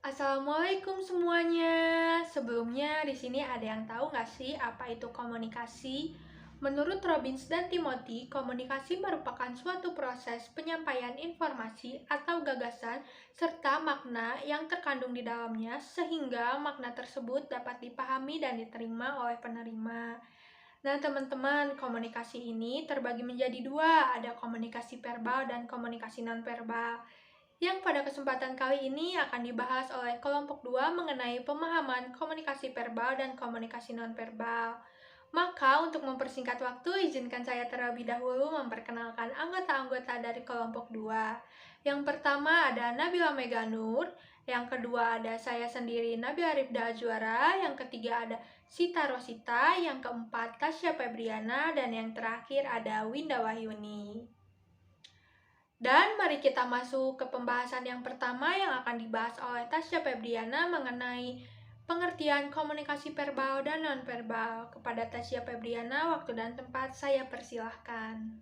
Assalamualaikum semuanya. Sebelumnya di sini ada yang tahu nggak sih apa itu komunikasi? Menurut Robbins dan Timothy, komunikasi merupakan suatu proses penyampaian informasi atau gagasan serta makna yang terkandung di dalamnya sehingga makna tersebut dapat dipahami dan diterima oleh penerima. Nah, teman-teman, komunikasi ini terbagi menjadi dua, ada komunikasi verbal dan komunikasi nonverbal. Yang pada kesempatan kali ini akan dibahas oleh kelompok 2 mengenai pemahaman komunikasi verbal dan komunikasi nonverbal. Maka untuk mempersingkat waktu, izinkan saya terlebih dahulu memperkenalkan anggota-anggota dari kelompok 2. Yang pertama ada Nabila Meganur, yang kedua ada saya sendiri Nabila Rifda Azwara, yang ketiga ada Sita Rosita, yang keempat Tasya Febriana, dan yang terakhir ada Winda Wahyuni. Dan mari kita masuk ke pembahasan yang pertama yang akan dibahas oleh Tasya Febriana mengenai pengertian komunikasi verbal dan nonverbal. Kepada Tasya Febriana, waktu dan tempat saya persilahkan.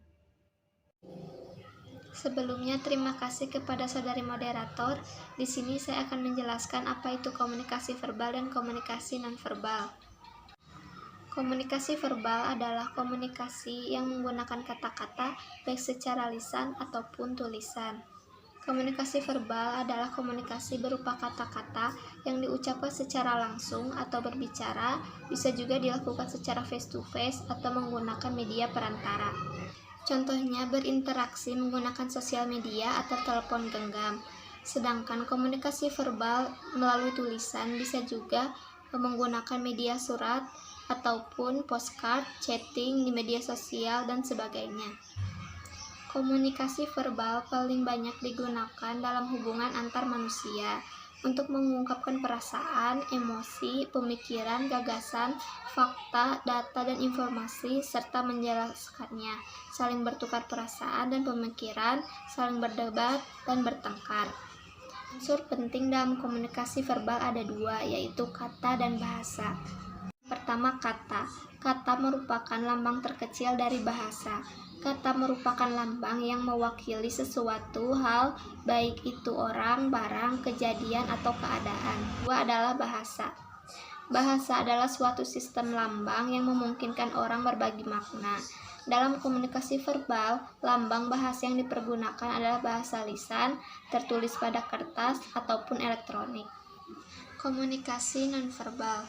Sebelumnya, terima kasih kepada saudari moderator. Di sini saya akan menjelaskan apa itu komunikasi verbal dan komunikasi nonverbal. Komunikasi verbal adalah komunikasi yang menggunakan kata-kata baik secara lisan ataupun tulisan. Komunikasi verbal adalah komunikasi berupa kata-kata yang diucapkan secara langsung atau berbicara, bisa juga dilakukan secara face-to-face atau menggunakan media perantara. Contohnya berinteraksi menggunakan sosial media atau telepon genggam. Sedangkan komunikasi verbal melalui tulisan bisa juga menggunakan media surat ataupun postcard, chatting di media sosial, dan sebagainya. Komunikasi verbal paling banyak digunakan dalam hubungan antar manusia untuk mengungkapkan perasaan, emosi, pemikiran, gagasan, fakta, data, dan informasi, serta menjelaskannya, saling bertukar perasaan dan pemikiran, saling berdebat, dan bertengkar. Unsur penting dalam komunikasi verbal ada dua, yaitu kata dan bahasa. Pertama, kata. Kata merupakan lambang terkecil dari bahasa. Kata merupakan lambang yang mewakili sesuatu hal, baik itu orang, barang, kejadian, atau keadaan. Dua adalah bahasa. Bahasa adalah suatu sistem lambang yang memungkinkan orang berbagi makna. Dalam komunikasi verbal, lambang bahasa yang dipergunakan adalah bahasa lisan, tertulis pada kertas, ataupun elektronik. Komunikasi nonverbal.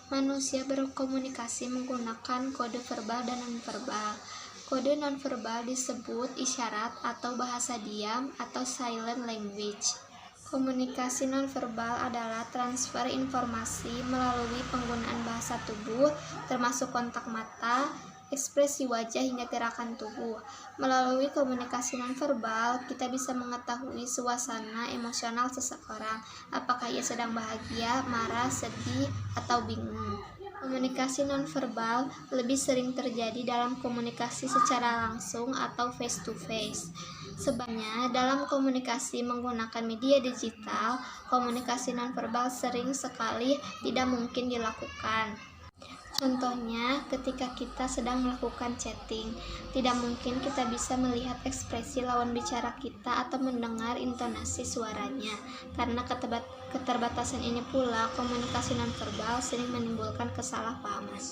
Manusia berkomunikasi menggunakan kode verbal dan nonverbal. Kode nonverbal disebut isyarat atau bahasa diam atau silent language. Komunikasi nonverbal adalah transfer informasi melalui penggunaan bahasa tubuh, termasuk kontak mata, ekspresi wajah hingga gerakan tubuh. Melalui komunikasi nonverbal, kita bisa mengetahui suasana emosional seseorang, apakah ia sedang bahagia, marah, sedih, atau bingung. Komunikasi nonverbal lebih sering terjadi dalam komunikasi secara langsung atau face to face. Sebenarnya dalam komunikasi menggunakan media digital, komunikasi nonverbal sering sekali tidak mungkin dilakukan. Contohnya, ketika kita sedang melakukan chatting, tidak mungkin kita bisa melihat ekspresi lawan bicara kita atau mendengar intonasi suaranya. Karena keterbatasan ini pula, komunikasi nonverbal sering menimbulkan kesalahpahaman.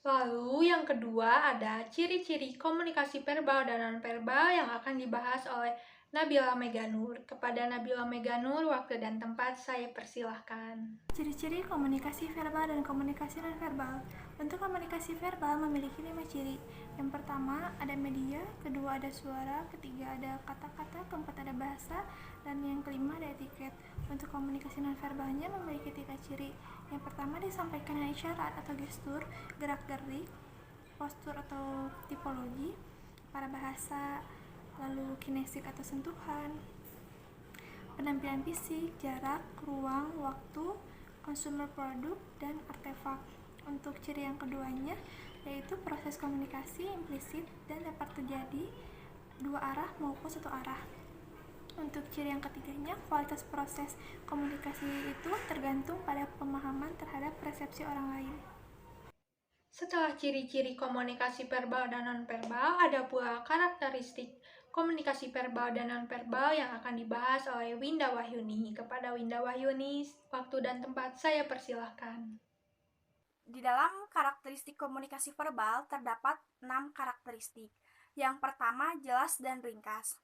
Lalu yang kedua ada ciri-ciri komunikasi verbal dan nonverbal yang akan dibahas oleh Nabila Meganur. Kepada Nabila Meganur, waktu dan tempat saya persilahkan. Ciri-ciri komunikasi verbal dan komunikasi nonverbal. Untuk komunikasi verbal memiliki 5 ciri. Yang pertama ada media, kedua ada suara, ketiga ada kata-kata, keempat ada bahasa, dan yang kelima ada etiket. Untuk komunikasi nonverbalnya memiliki 3 ciri. Yang pertama disampaikan dengan isyarat atau gestur, gerak-gerik, postur atau tipologi, para bahasa, lalu kinesik atau sentuhan, penampilan fisik, jarak, ruang, waktu, consumer produk, dan artefak. Untuk ciri yang keduanya yaitu proses komunikasi implisit dan dapat terjadi dua arah maupun satu arah. Untuk ciri yang ketiganya, kualitas proses komunikasi itu tergantung pada pemahaman terhadap persepsi orang lain. Setelah ciri-ciri komunikasi verbal dan nonverbal, ada pula karakteristik komunikasi verbal dan nonverbal yang akan dibahas oleh Winda Wahyuni. Kepada Winda Wahyuni, waktu dan tempat saya persilahkan. Di dalam karakteristik komunikasi verbal terdapat 6 karakteristik. Yang pertama, jelas dan ringkas.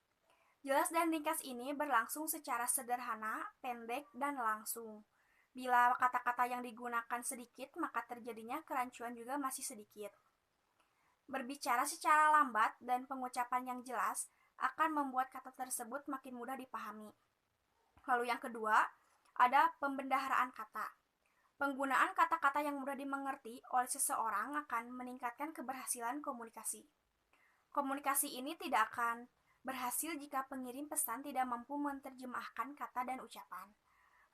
Jelas dan ringkas ini berlangsung secara sederhana, pendek, dan langsung. Bila kata-kata yang digunakan sedikit, maka terjadinya kerancuan juga masih sedikit. Berbicara secara lambat dan pengucapan yang jelas akan membuat kata tersebut makin mudah dipahami. Lalu yang kedua, ada pembendaharaan kata. Penggunaan kata-kata yang mudah dimengerti oleh seseorang akan meningkatkan keberhasilan komunikasi. Komunikasi ini tidak akan berhasil jika pengirim pesan tidak mampu menerjemahkan kata dan ucapan.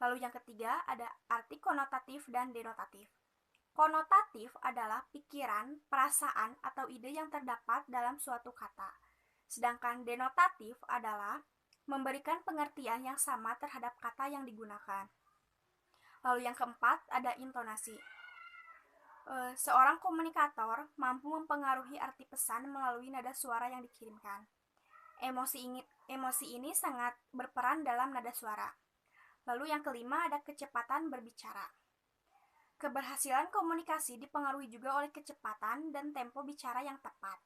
Lalu yang ketiga ada arti konotatif dan denotatif. Konotatif adalah pikiran, perasaan, atau ide yang terdapat dalam suatu kata. Sedangkan denotatif adalah memberikan pengertian yang sama terhadap kata yang digunakan. Lalu yang keempat ada intonasi. Seorang komunikator mampu mempengaruhi arti pesan melalui nada suara yang dikirimkan. Emosi ini sangat berperan dalam nada suara. Lalu yang kelima ada kecepatan berbicara. Keberhasilan komunikasi dipengaruhi juga oleh kecepatan dan tempo bicara yang tepat.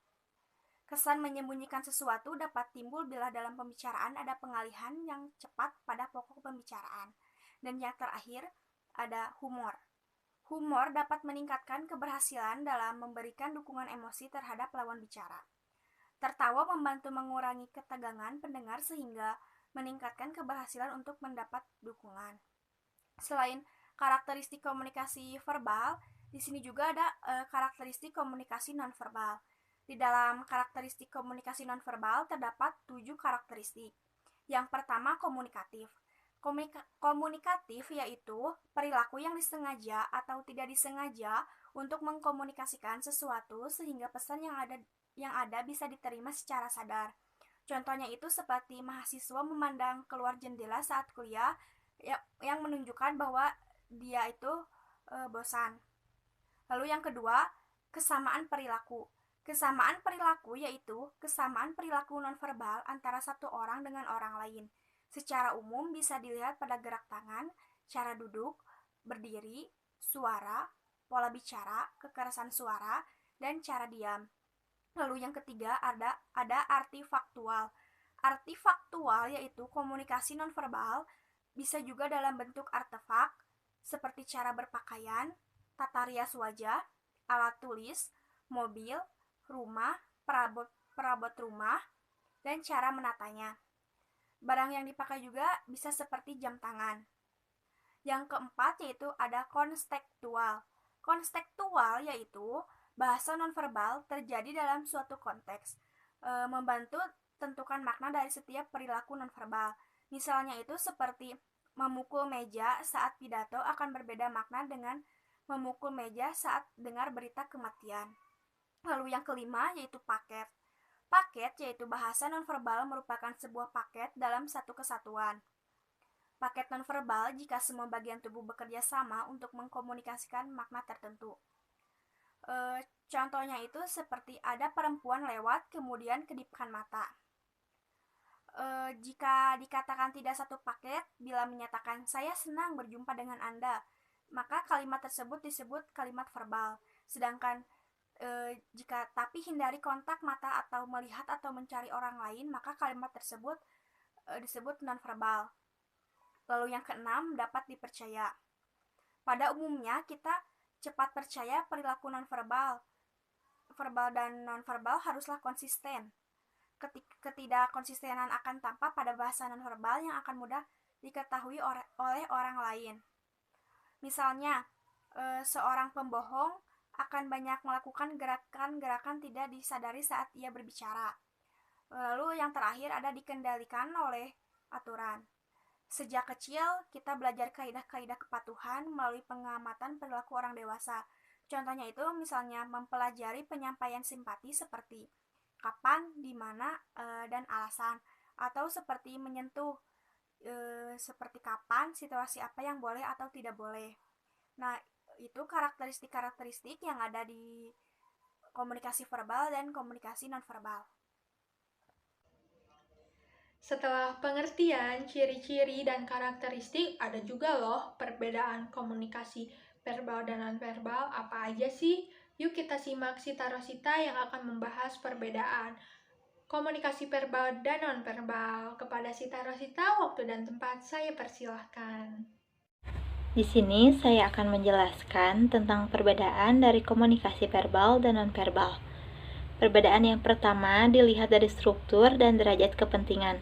Kesan menyembunyikan sesuatu dapat timbul bila dalam pembicaraan ada pengalihan yang cepat pada pokok pembicaraan. Dan yang terakhir ada humor. Humor dapat meningkatkan keberhasilan dalam memberikan dukungan emosi terhadap lawan bicara. Tertawa membantu mengurangi ketegangan pendengar sehingga meningkatkan keberhasilan untuk mendapat dukungan. Selain karakteristik komunikasi verbal, di sini juga ada karakteristik komunikasi nonverbal. Di dalam karakteristik komunikasi nonverbal terdapat 7 karakteristik. Yang pertama komunikatif. Komunikatif yaitu perilaku yang disengaja atau tidak disengaja untuk mengkomunikasikan sesuatu sehingga pesan yang ada bisa diterima secara sadar. Contohnya itu seperti mahasiswa memandang keluar jendela saat kuliah yang menunjukkan bahwa dia itu bosan. Lalu yang kedua, kesamaan perilaku. Kesamaan perilaku yaitu kesamaan perilaku nonverbal antara satu orang dengan orang lain. Secara umum bisa dilihat pada gerak tangan, cara duduk, berdiri, suara, pola bicara, kekerasan suara, dan cara diam. Lalu yang ketiga ada arti faktual. Arti faktual yaitu komunikasi nonverbal bisa juga dalam bentuk artefak seperti cara berpakaian, tata rias wajah, alat tulis, mobil, rumah, perabot rumah, dan cara menatanya. Barang yang dipakai juga bisa seperti jam tangan. Yang keempat yaitu ada konstekstual. Konstekstual yaitu bahasa nonverbal terjadi dalam suatu konteks, membantu tentukan makna dari setiap perilaku nonverbal. Misalnya itu seperti memukul meja saat pidato akan berbeda makna dengan memukul meja saat dengar berita kematian. Lalu yang kelima yaitu paket. Paket yaitu bahasa nonverbal merupakan sebuah paket dalam satu kesatuan. Paket nonverbal jika semua bagian tubuh bekerja sama untuk mengkomunikasikan makna tertentu. Contohnya itu seperti ada perempuan lewat kemudian kedipkan mata. Jika dikatakan tidak satu paket, bila menyatakan saya senang berjumpa dengan Anda, maka kalimat tersebut disebut kalimat verbal. Sedangkan jika tapi hindari kontak mata atau melihat atau mencari orang lain, maka kalimat tersebut disebut nonverbal. Lalu yang keenam, dapat dipercaya. Pada umumnya kita cepat percaya perilaku nonverbal. Verbal dan nonverbal haruslah konsisten. Ketidakkonsistenan akan tampak pada bahasa nonverbal yang akan mudah diketahui oleh orang lain. Misalnya, seorang pembohong akan banyak melakukan gerakan-gerakan tidak disadari saat ia berbicara. Lalu yang terakhir ada dikendalikan oleh aturan. Sejak kecil kita belajar kaidah-kaidah kepatuhan melalui pengamatan perilaku orang dewasa. Contohnya itu misalnya mempelajari penyampaian simpati seperti kapan, di mana, dan alasan. Atau seperti menyentuh, seperti kapan, situasi apa yang boleh atau tidak boleh. Nah, itu karakteristik-karakteristik yang ada di komunikasi verbal dan komunikasi nonverbal. Setelah pengertian, ciri-ciri, dan karakteristik, ada juga loh perbedaan komunikasi verbal dan nonverbal. Apa aja sih? Yuk kita simak Sita Rosita yang akan membahas perbedaan komunikasi verbal dan nonverbal. Kepada Sita Rosita, waktu dan tempat saya persilahkan. Di sini saya akan menjelaskan tentang perbedaan dari komunikasi verbal dan nonverbal. Perbedaan yang pertama dilihat dari struktur dan derajat kepentingan.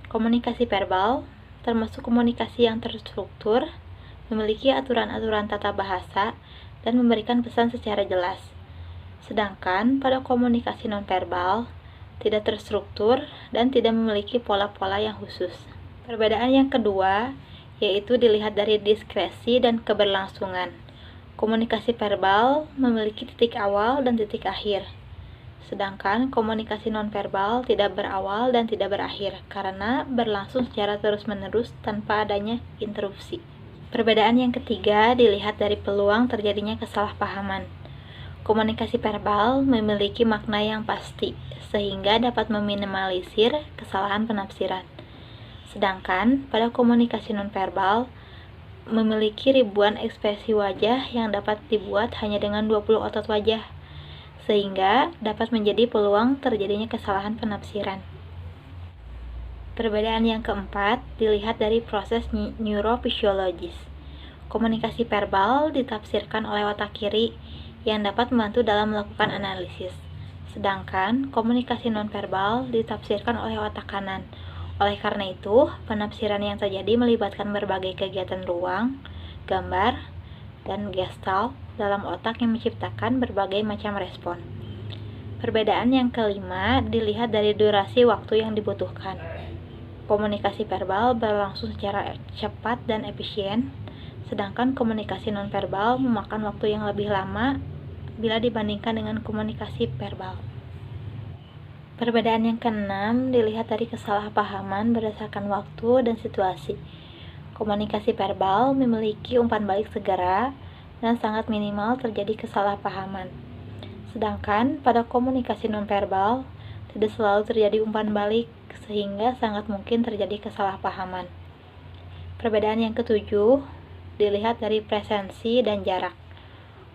Komunikasi verbal, termasuk komunikasi yang terstruktur, memiliki aturan-aturan tata bahasa dan memberikan pesan secara jelas. Sedangkan pada komunikasi nonverbal, tidak terstruktur dan tidak memiliki pola-pola yang khusus. Perbedaan yang kedua yaitu dilihat dari diskresi dan keberlangsungan. Komunikasi verbal memiliki titik awal dan titik akhir, sedangkan komunikasi nonverbal tidak berawal dan tidak berakhir karena berlangsung secara terus-menerus tanpa adanya interupsi. Perbedaan yang ketiga dilihat dari peluang terjadinya kesalahpahaman. Komunikasi verbal memiliki makna yang pasti, sehingga dapat meminimalisir kesalahan penafsiran. Sedangkan pada komunikasi nonverbal memiliki ribuan ekspresi wajah yang dapat dibuat hanya dengan 20 otot wajah, sehingga dapat menjadi peluang terjadinya kesalahan penafsiran. Perbedaan yang keempat dilihat dari proses neurofisiologis. Komunikasi verbal ditafsirkan oleh otak kiri yang dapat membantu dalam melakukan analisis, sedangkan komunikasi nonverbal ditafsirkan oleh otak kanan. Oleh karena itu, penafsiran yang terjadi melibatkan berbagai kegiatan ruang, gambar, dan gestalt dalam otak yang menciptakan berbagai macam respon. Perbedaan yang kelima dilihat dari durasi waktu yang dibutuhkan. Komunikasi verbal berlangsung secara cepat dan efisien, sedangkan komunikasi nonverbal memakan waktu yang lebih lama bila dibandingkan dengan komunikasi verbal. Perbedaan yang keenam dilihat dari kesalahpahaman berdasarkan waktu dan situasi. Komunikasi verbal memiliki umpan balik segera dan sangat minimal terjadi kesalahpahaman. Sedangkan pada komunikasi nonverbal tidak selalu terjadi umpan balik sehingga sangat mungkin terjadi kesalahpahaman. Perbedaan yang ketujuh dilihat dari presensi dan jarak.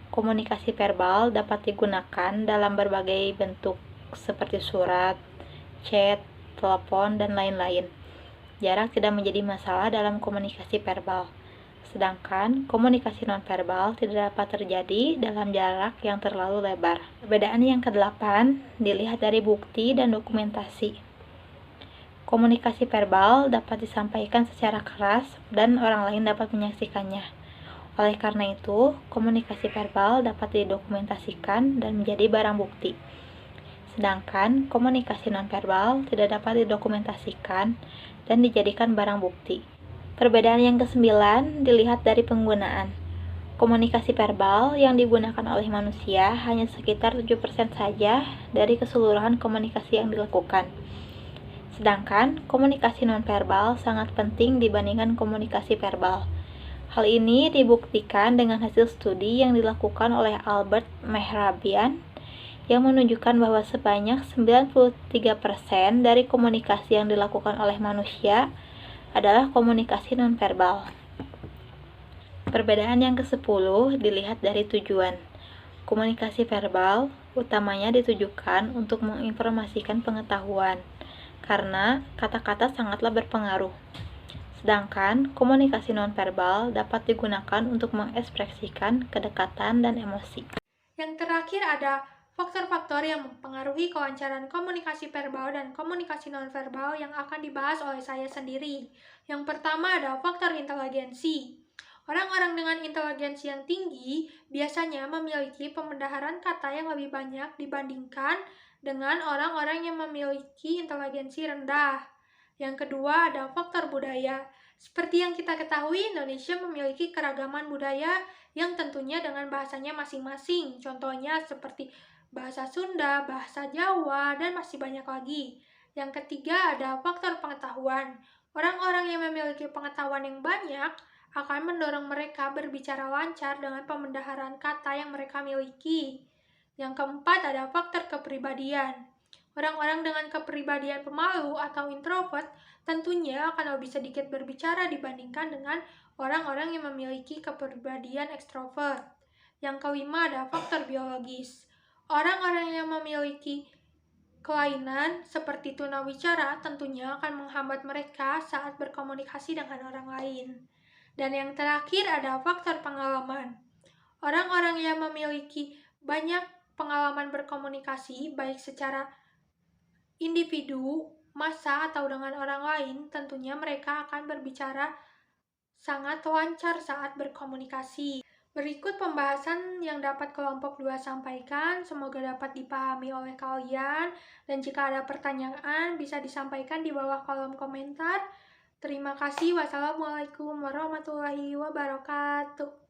Komunikasi verbal dapat digunakan dalam berbagai bentuk seperti surat, chat, telepon, dan lain-lain. Jarak tidak menjadi masalah dalam komunikasi verbal, sedangkan komunikasi nonverbal tidak dapat terjadi dalam jarak yang terlalu lebar. Perbedaan yang kedelapan dilihat dari bukti dan dokumentasi. Komunikasi verbal dapat disampaikan secara keras dan orang lain dapat menyaksikannya. Oleh karena itu, komunikasi verbal dapat didokumentasikan dan menjadi barang bukti. Sedangkan komunikasi nonverbal tidak dapat didokumentasikan dan dijadikan barang bukti. Perbedaan yang kesembilan dilihat dari penggunaan. Komunikasi verbal yang digunakan oleh manusia hanya sekitar 7% saja dari keseluruhan komunikasi yang dilakukan. Sedangkan komunikasi nonverbal sangat penting dibandingkan komunikasi verbal. Hal ini dibuktikan dengan hasil studi yang dilakukan oleh Albert Mehrabian yang menunjukkan bahwa sebanyak 93% dari komunikasi yang dilakukan oleh manusia adalah komunikasi nonverbal. Perbedaan yang ke-10 dilihat dari tujuan. Komunikasi verbal utamanya ditujukan untuk menginformasikan pengetahuan, karena kata-kata sangatlah berpengaruh. Sedangkan komunikasi nonverbal dapat digunakan untuk mengekspresikan kedekatan dan emosi. Yang terakhir ada faktor-faktor yang mempengaruhi kelancaran komunikasi verbal dan komunikasi nonverbal yang akan dibahas oleh saya sendiri. Yang pertama ada faktor inteligensi. Orang-orang dengan inteligensi yang tinggi biasanya memiliki pemendaharan kata yang lebih banyak dibandingkan dengan orang-orang yang memiliki inteligensi rendah. Yang kedua ada faktor budaya. Seperti yang kita ketahui, Indonesia memiliki keragaman budaya yang tentunya dengan bahasanya masing-masing. Contohnya seperti bahasa Sunda, bahasa Jawa, dan masih banyak lagi. Yang ketiga ada faktor pengetahuan. Orang-orang yang memiliki pengetahuan yang banyak akan mendorong mereka berbicara lancar dengan pemendaharan kata yang mereka miliki. Yang keempat ada faktor kepribadian. Orang-orang dengan kepribadian pemalu atau introvert tentunya akan lebih sedikit berbicara dibandingkan dengan orang-orang yang memiliki kepribadian ekstrovert. Yang kelima ada faktor biologis. Orang-orang yang memiliki kelainan seperti tunawicara tentunya akan menghambat mereka saat berkomunikasi dengan orang lain. Dan yang terakhir ada faktor pengalaman. Orang-orang yang memiliki banyak pengalaman berkomunikasi, baik secara individu, massa, atau dengan orang lain, tentunya mereka akan berbicara sangat lancar saat berkomunikasi. Berikut pembahasan yang dapat kelompok 2 sampaikan, semoga dapat dipahami oleh kalian, dan jika ada pertanyaan bisa disampaikan di bawah kolom komentar. Terima kasih. Wassalamualaikum warahmatullahi wabarakatuh.